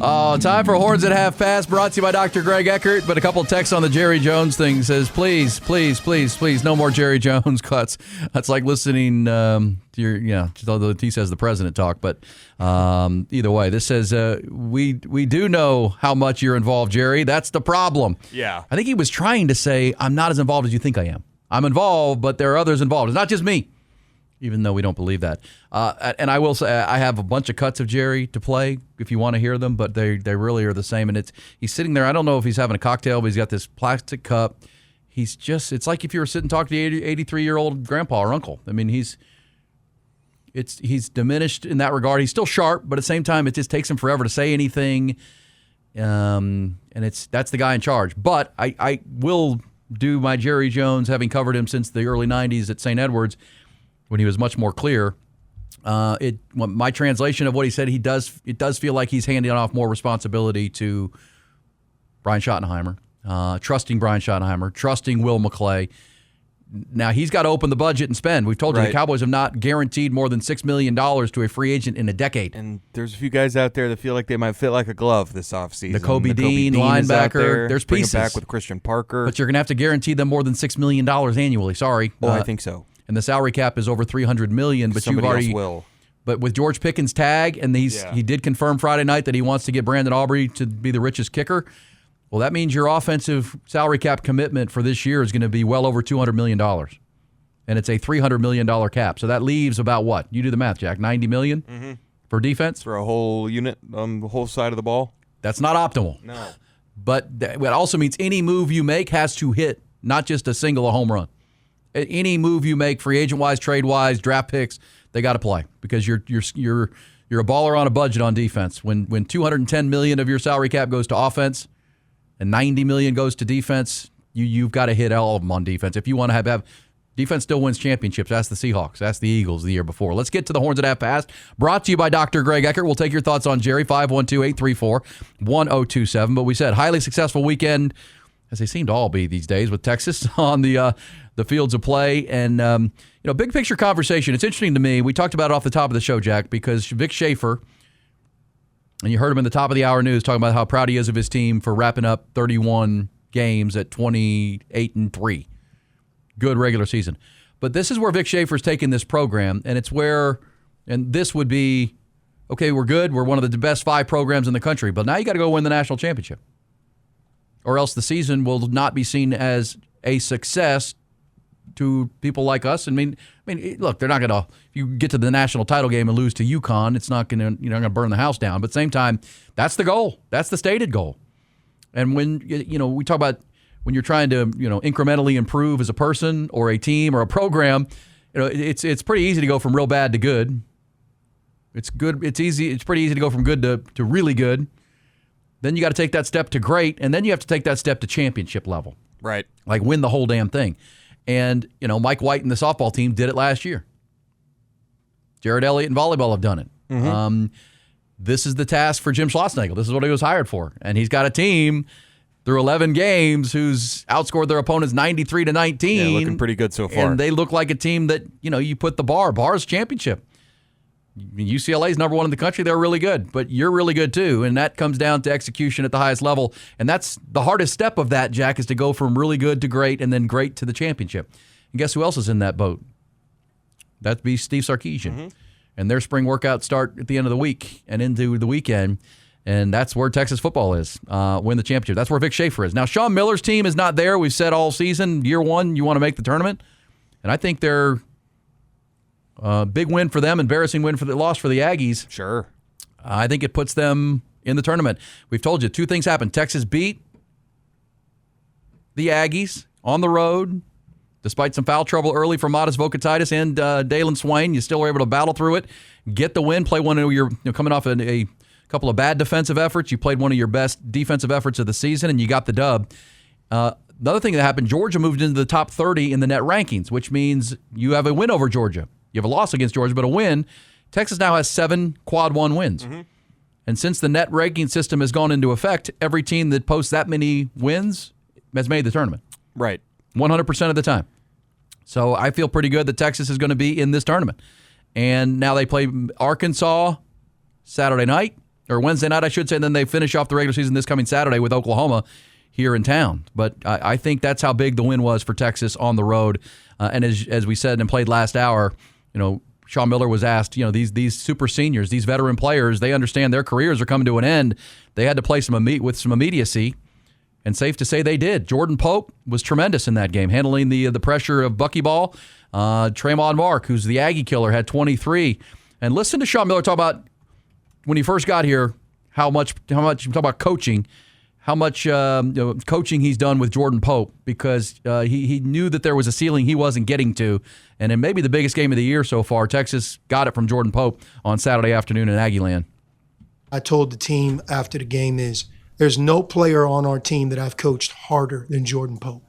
Time for Horns at Half Past, brought to you by Dr. Greg Eckert. But a couple of texts on the Jerry Jones thing says, please, no more Jerry Jones cuts. That's like listening to your, although he says the president talk. But either way, this says, we do know how much you're involved, Jerry. That's the problem. Yeah. I think he was trying to say, I'm not as involved as you think I am. I'm involved, but there are others involved. It's not just me, even though we don't believe that. And I will say, I have a bunch of cuts of Jerry to play if you want to hear them, but they really are the same. And he's sitting there. I don't know if he's having a cocktail, but he's got this plastic cup. It's like if you were sitting talking to the 83-year-old grandpa or uncle. I mean, he's diminished in that regard. He's still sharp, but at the same time, it just takes him forever to say anything. And that's the guy in charge. But I will do my Jerry Jones, having covered him since the early 90s at St. Edwards, when he was much more clear. My translation of what he said, it does feel like he's handing off more responsibility to Brian Schottenheimer, trusting Brian Schottenheimer, trusting Will McClay. Now, he's got to open the budget and spend. We've told you the Cowboys have not guaranteed more than $6 million to a free agent in a decade. And there's a few guys out there that feel like they might fit like a glove this offseason. The Kobe Dean linebacker. There's Bring pieces. him back with Christian Parker. But you're going to have to guarantee them more than $6 million annually. Sorry. Oh, I think so. And the salary cap is over $300 million. But Somebody you've already else will. But with George Pickens' tag, and he did confirm Friday night that he wants to get Brandon Aubrey to be the richest kicker. Well, that means your offensive salary cap commitment for this year is going to be well over $200 million. And it's a $300 million cap. So that leaves about what? You do the math, Jack. $90 million for defense? For a whole unit on the whole side of the ball? That's not optimal. No. But it also means any move you make has to hit, not just a single, a home run. Any move you make, free agent-wise, trade-wise, draft picks, they got to play because you're a baller on a budget on defense. When $210 million of your salary cap goes to offense and $90 million goes to defense, you've got to hit all of them on defense. If you want to have defense still wins championships. That's the Seahawks. That's the Eagles the year before. Let's get to the Horns at Half Past. Brought to you by Dr. Greg Eckert. We'll take your thoughts on Jerry, 512-834-1027. But we said highly successful weekend, as they seem to all be these days with Texas on the fields of play. And, big picture conversation. It's interesting to me. We talked about it off the top of the show, Jack, because Vic Schaefer, and you heard him in the top of the hour news talking about how proud he is of his team for wrapping up 31 games at 28-3. Good regular season. But this is where Vic Schaefer's taken this program, and it's where, and this would be, okay, we're good. We're one of the best 5 programs in the country, but now you got to go win the national championship. Or else the season will not be seen as a success to people like us. I mean, look, they're not going to, if you get to the national title game and lose to UConn, it's not going to, you're not going to burn the house down. But at the same time, that's the goal. That's the stated goal. And when, we talk about, when you're trying to, incrementally improve as a person or a team or a program, it's pretty easy to go from real bad to good. It's good. It's easy. It's pretty easy to go from good to really good. Then you got to take that step to great, and then you have to take that step to championship level. Right. Like win the whole damn thing. And, Mike White and the softball team did it last year. Jared Elliott and volleyball have done it. Mm-hmm. This is the task for Jim Schlossnagle. This is what he was hired for. And he's got a team through 11 games who's outscored their opponents 93-19. Yeah, looking pretty good so far. And they look like a team that, you put the bar's championship. UCLA's number 1 in the country. They're really good, but you're really good too. And that comes down to execution at the highest level. And that's the hardest step of that, Jack, is to go from really good to great and then great to the championship. And guess who else is in that boat? That'd be Steve Sarkisian. Mm-hmm. And their spring workouts start at the end of the week and into the weekend. And that's where Texas football is, win the championship. That's where Vic Schaefer is. Now, Sean Miller's team is not there. We've said all season, year 1, you want to make the tournament. And I think they're big win for them, embarrassing loss for the Aggies. Sure. I think it puts them in the tournament. We've told you 2 things happened. Texas beat the Aggies on the road, despite some foul trouble early from Modest Vocatitis and Dalen Swain. You still were able to battle through it, get the win, play one of your, coming off a couple of bad defensive efforts. You played one of your best defensive efforts of the season, and you got the dub. The other thing that happened, Georgia moved into the top 30 in the net rankings, which means you have a win over Georgia. You have a loss against Georgia, but a win. Texas now has 7 quad 1 wins. Mm-hmm. And since the net ranking system has gone into effect, every team that posts that many wins has made the tournament. Right. 100% of the time. So I feel pretty good that Texas is going to be in this tournament. And now they play Arkansas Saturday night. or Wednesday night, I should say, and then they finish off the regular season this coming Saturday with Oklahoma here in town. But I think that's how big the win was for Texas on the road. And as we said and played last hour, Sean Miller was asked, these super seniors, these veteran players, they understand their careers are coming to an end. They had to play with some immediacy, and safe to say they did. Jordan Pope was tremendous in that game, handling the pressure of buckyball. Tremont Mark, who's the Aggie killer, had 23. And listen to Sean Miller talk about when he first got here, how much talk about coaching, how much coaching he's done with Jordan Pope, because he knew that there was a ceiling he wasn't getting to. And in maybe the biggest game of the year so far, Texas got it from Jordan Pope on Saturday afternoon in Aggieland. I told the team after the game there's no player on our team that I've coached harder than Jordan Pope.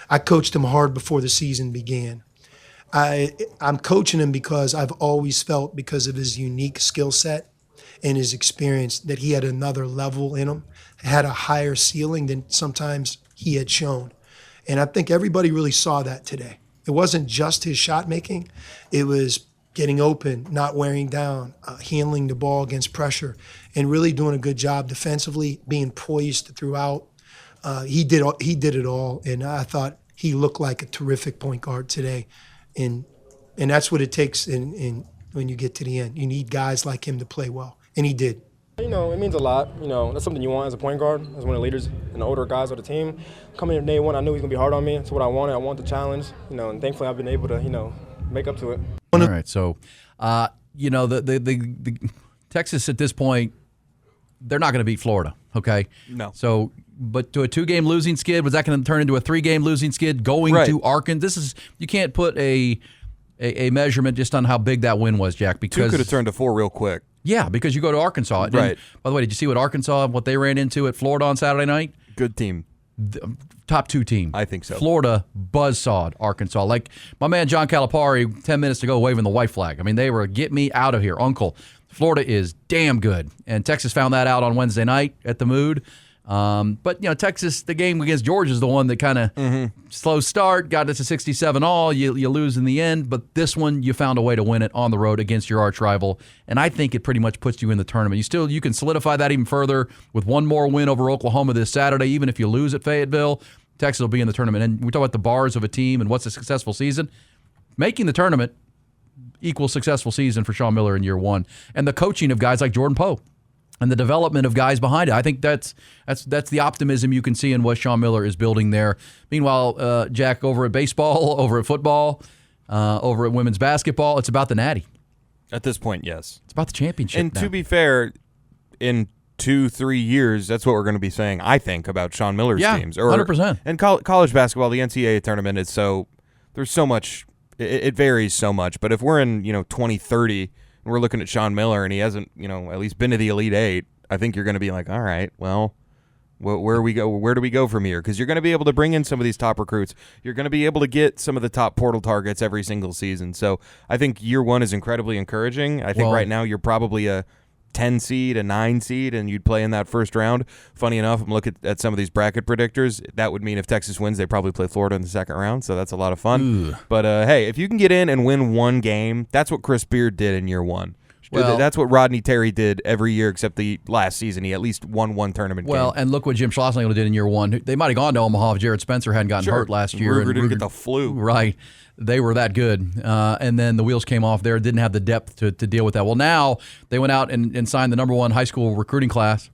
I coached him hard before the season began. I'm coaching him because I've always felt, because of his unique skill set and his experience, that he had another level in him, had a higher ceiling than sometimes he had shown. And I think everybody really saw that today. It wasn't just his shot making. It was getting open, not wearing down, handling the ball against pressure, and really doing a good job defensively, being poised throughout. He did it all, and I thought he looked like a terrific point guard today. And that's what it takes when you get to the end. You need guys like him to play well, and he did. It means a lot. That's something you want as a point guard, as one of the leaders and the older guys of the team. Coming in day one, I knew he was going to be hard on me. It's what I wanted. I want the challenge, and thankfully I've been able to, make up to it. All right, so, the Texas at this point, they're not going to beat Florida, okay? No. So, but to a 2-game losing skid, was that going to turn into a 3-game losing skid going to Arkansas? You can't put a measurement just on how big that win was, Jack, because 2 could have turned to 4 real quick. Yeah, because you go to Arkansas. And, right. By the way, did you see what they ran into at Florida on Saturday night? Good team. Top 2 team. I think so. Florida buzzsawed Arkansas. Like my man John Calipari, 10 minutes to go, waving the white flag. I mean, they were, get me out of here, uncle. Florida is damn good. And Texas found that out on Wednesday night at the Mood. But, Texas, the game against Georgia is the one that kind of slow start, got us to 67 all. You lose in the end. But this one, you found a way to win it on the road against your arch rival. And I think it pretty much puts you in the tournament. You can solidify that even further with one more win over Oklahoma this Saturday. Even if you lose at Fayetteville, Texas will be in the tournament. And we talk about the bars of a team and what's a successful season. Making the tournament equals successful season for Sean Miller in year one. And the coaching of guys like Jordan Pope and the development of guys behind it. I think that's the optimism you can see in what Sean Miller is building there. Meanwhile, Jack, over at baseball, over at football, over at women's basketball, it's about the Natty. At this point, yes. It's about the championship And now. to be fair, in 2-3 years, that's what we're going to be saying, I think, about Sean Miller's teams. 100%. And college basketball, the NCAA tournament is there's so much, it varies so much. But if we're in, 2030, we're looking at Sean Miller, and he hasn't, at least been to the Elite Eight, I think you're going to be like, all right, well, where do we go from here? Because you're going to be able to bring in some of these top recruits. You're going to be able to get some of the top portal targets every single season. So I think year one is incredibly encouraging. I think right now you're probably a 10 seed, a 9 seed, and you'd play in that first round. Funny enough, I'm looking at some of these bracket predictors. That would mean if Texas wins, they probably play Florida in the second round, so that's a lot of fun. But, hey, if you can get in and win one game, that's what Chris Beard did in year one. Well, that's what Rodney Terry did every year except the last season. He at least won one tournament game. And look what Jim Schlossnagle did in year one. They might have gone to Omaha if Jared Spencer hadn't gotten hurt last year. Ruger didn't get the flu. Right. They were that good. And then the wheels came off there. Didn't have the depth to deal with that. Well, now they went out and signed the number one high school recruiting class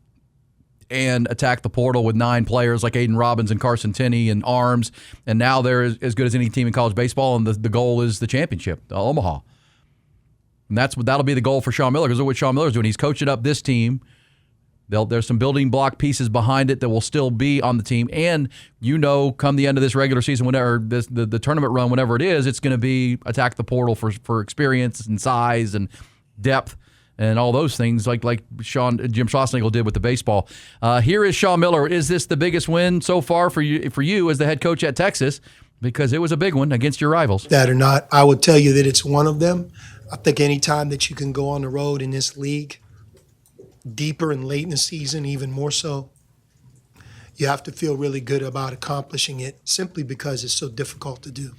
and attacked the portal with 9 players like Aiden Robbins and Carson Tinney and Arms. And now they're as good as any team in college baseball, and the goal is the championship, Omaha. And that'll be the goal for Sean Miller, because look what Sean Miller's doing. He's coaching up this team. There's some building block pieces behind it that will still be on the team. And come the end of this regular season, whenever the tournament run, whenever it is, it's going to be attack the portal for experience and size and depth and all those things like Jim Schlossnagle did with the baseball. Here is Sean Miller. Is this the biggest win so far for you as the head coach at Texas? Because it was a big one against your rivals. That or not, I would tell you that it's one of them. I think any time that you can go on the road in this league, deeper and late in the season, even more so, you have to feel really good about accomplishing it simply because it's so difficult to do.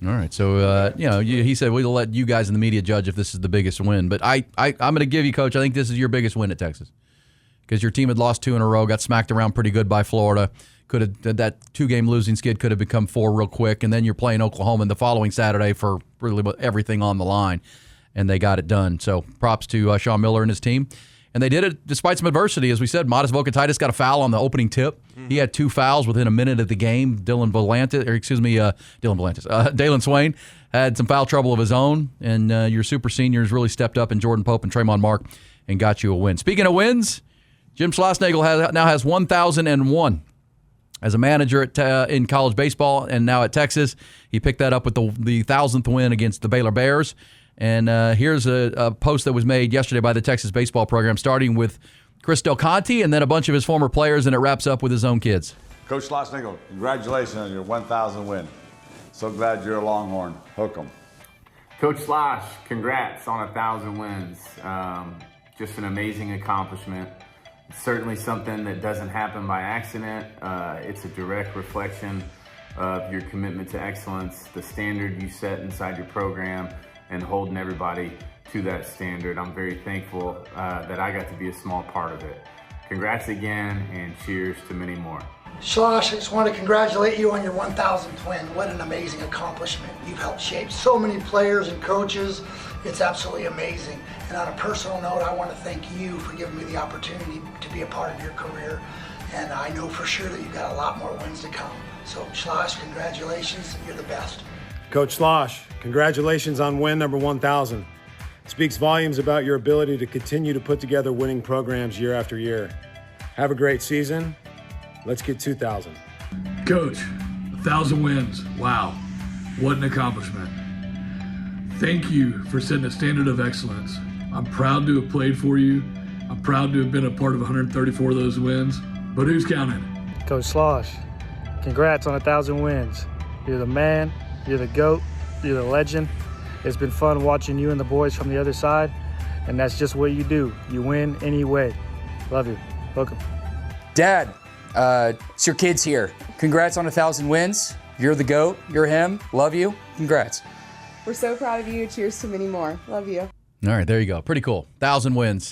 All right. So, he said we'll let you guys in the media judge if this is the biggest win. But I'm going to give you, Coach, I think this is your biggest win at Texas because your team had lost 2 in a row, got smacked around pretty good by Florida. That 2-game losing skid could have become 4 real quick, and then you're playing Oklahoma the following Saturday for really everything on the line, and they got it done. So props to Sean Miller and his team. And they did it despite some adversity. As we said, Modest Vokatitis got a foul on the opening tip. He had 2 fouls within a minute of the game. Dylan Swain had some foul trouble of his own, and your super seniors really stepped up in Jordan Pope and Tremont Mark and got you a win. Speaking of wins, Jim Schlossnagle now has 1,001. As a manager in college baseball and now at Texas, he picked that up with the 1,000th win against the Baylor Bears. And here's a post that was made yesterday by the Texas baseball program, starting with Chris Del Conte and then a bunch of his former players, and it wraps up with his own kids. Coach Schlossnagle, congratulations on your 1,000 win. So glad you're a Longhorn. Hook 'em. Coach Slosh, congrats on 1,000 wins. Just an amazing accomplishment. Certainly something that doesn't happen by accident. It's a direct reflection of your commitment to excellence, the standard you set inside your program, and holding everybody to that standard. I'm very thankful that I got to be a small part of it. Congrats again, and cheers to many more. Schloss, I just want to congratulate you on your 1,000th win. What an amazing accomplishment. You've helped shape so many players and coaches. It's absolutely amazing. And on a personal note, I want to thank you for giving me the opportunity to be a part of your career. And I know for sure that you've got a lot more wins to come. So Schloss, congratulations. You're the best. Coach Slosh, congratulations on win number 1,000. Speaks volumes about your ability to continue to put together winning programs year after year. Have a great season. Let's get 2,000. Coach, 1,000 wins. Wow, what an accomplishment. Thank you for setting a standard of excellence. I'm proud to have played for you. I'm proud to have been a part of 134 of those wins, but who's counting? Coach Slosh, congrats on 1,000 wins. You're the man, you're the GOAT, you're the legend. It's been fun watching you and the boys from the other side, and that's just what you do. You win anyway. Love you. Welcome. Dad, it's your kids here. Congrats on 1,000 wins. You're the GOAT. You're him. Love you. Congrats. We're so proud of you. Cheers to many more. Love you. All right, there you go. Pretty cool. 1,000 wins.